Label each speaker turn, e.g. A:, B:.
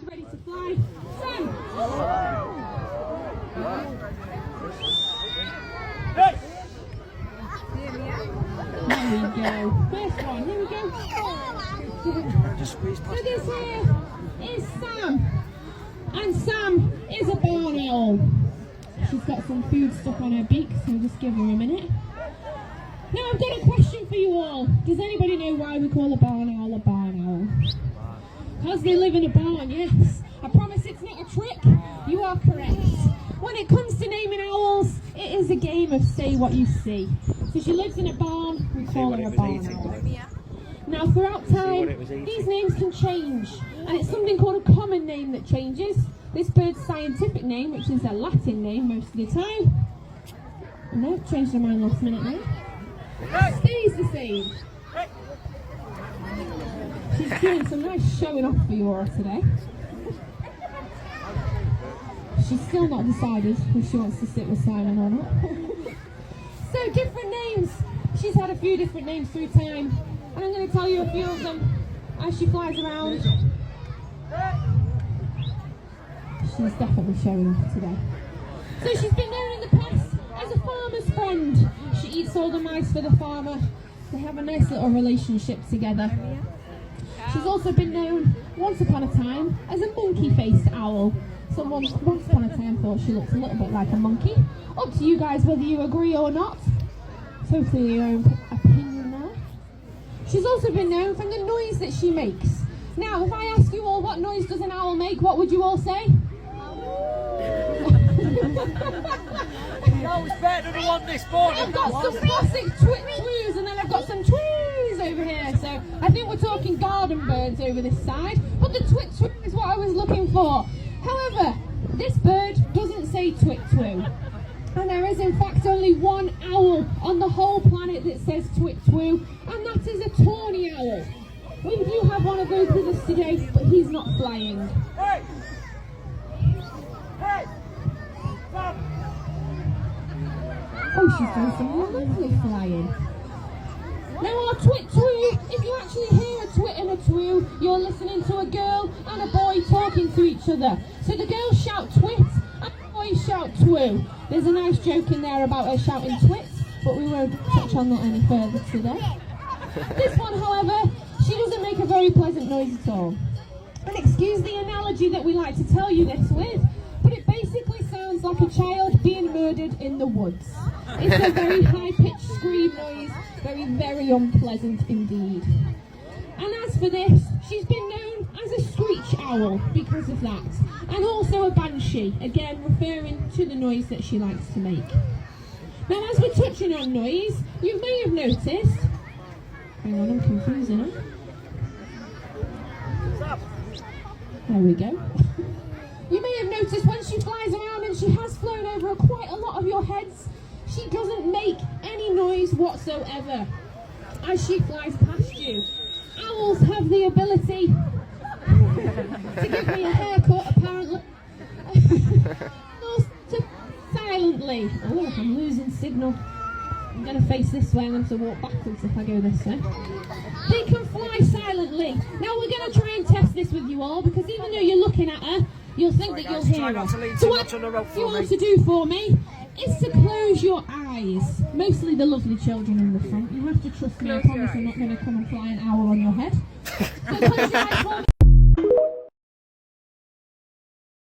A: ready to fly. Sam! There we go. First one, here we go. So this here is Sam. And Sam is a barn owl. She's got some food stuck on her beak, so we'll just give her a minute. Now I've got a question for you all. Does anybody know why we call a barn owl a barn owl? Because they live in a barn, yes. I promise it's not a trick. You are correct. When it comes to naming owls, it is a game of say what you see. So she lives in a barn, we call her a barn owl. Now throughout time, these names can change. And it's something called a common name that changes. This bird's scientific name, which is a Latin name most of the time. No, changed her mind last minute now. Stays the same. She's doing some nice showing off for you all today. She's still not decided if she wants to sit with Simon or not. So different names. She's had a few different names through time. And I'm going to tell you a few of them as she flies around. She's definitely showing off today. So she's been known in the past as a farmer's friend. She eats all the mice for the farmer. They have a nice little relationship together. She's also been known, once upon a time, as a monkey-faced owl. Someone once upon a time thought she looked a little bit like a monkey. Up to you guys whether you agree or not. Totally your own opinion there. She's also been known for the noise that she makes. Now, if I ask you all what noise does an owl make, what would you all say?
B: No, it's better than the one this morning.
A: I've got some classic twit-twoos and then I've got some twees over here. So I think we're talking garden birds over this side. But the twit-twoo is what I was looking for. However, this bird doesn't say twit-twoo. And there is in fact only one owl on the whole planet that says twit-twoo, and that is a tawny owl. We do have one of those with us today, but he's not flying.
B: Hey! Hey! Stop!
A: Oh, she's doing some lovely flying. Now our twit-twoo, if you actually hear a twit and a twoo, you're listening to a girl and a boy talking to each other. So the girls shout twit and the boys shout twoo. There's a nice joke in there about her shouting twit, but we won't touch on that any further today. This one, however, she doesn't make a very pleasant noise at all. And excuse the analogy that we like to tell you this with, but it basically sounds like a child being murdered in the woods. It's a very high-pitched scream noise, very, very unpleasant indeed. And as for this, she's been known as a screech owl because of that. And also a banshee, again referring to the noise that she likes to make. Now as we're touching on noise, you may have noticed... Hang on, I'm confusing her. There we go. You may have noticed when she flies around, and she has flown over quite a lot of your heads, she doesn't make any noise whatsoever as she flies past you. Owls have the ability to give me a haircut, apparently. To silently. Oh, I'm losing signal. I'm going to face this way. I'm going to walk backwards if I go this way. They can fly silently. Now we're going to try and test this with you all, because even though you're looking at her, you'll think that you'll hear her. So what you want to do for me is to close your eyes. Mostly the lovely children in the front. You have to trust me. I promise I'm not going to come and fly an owl on your head. So close your eyes for me.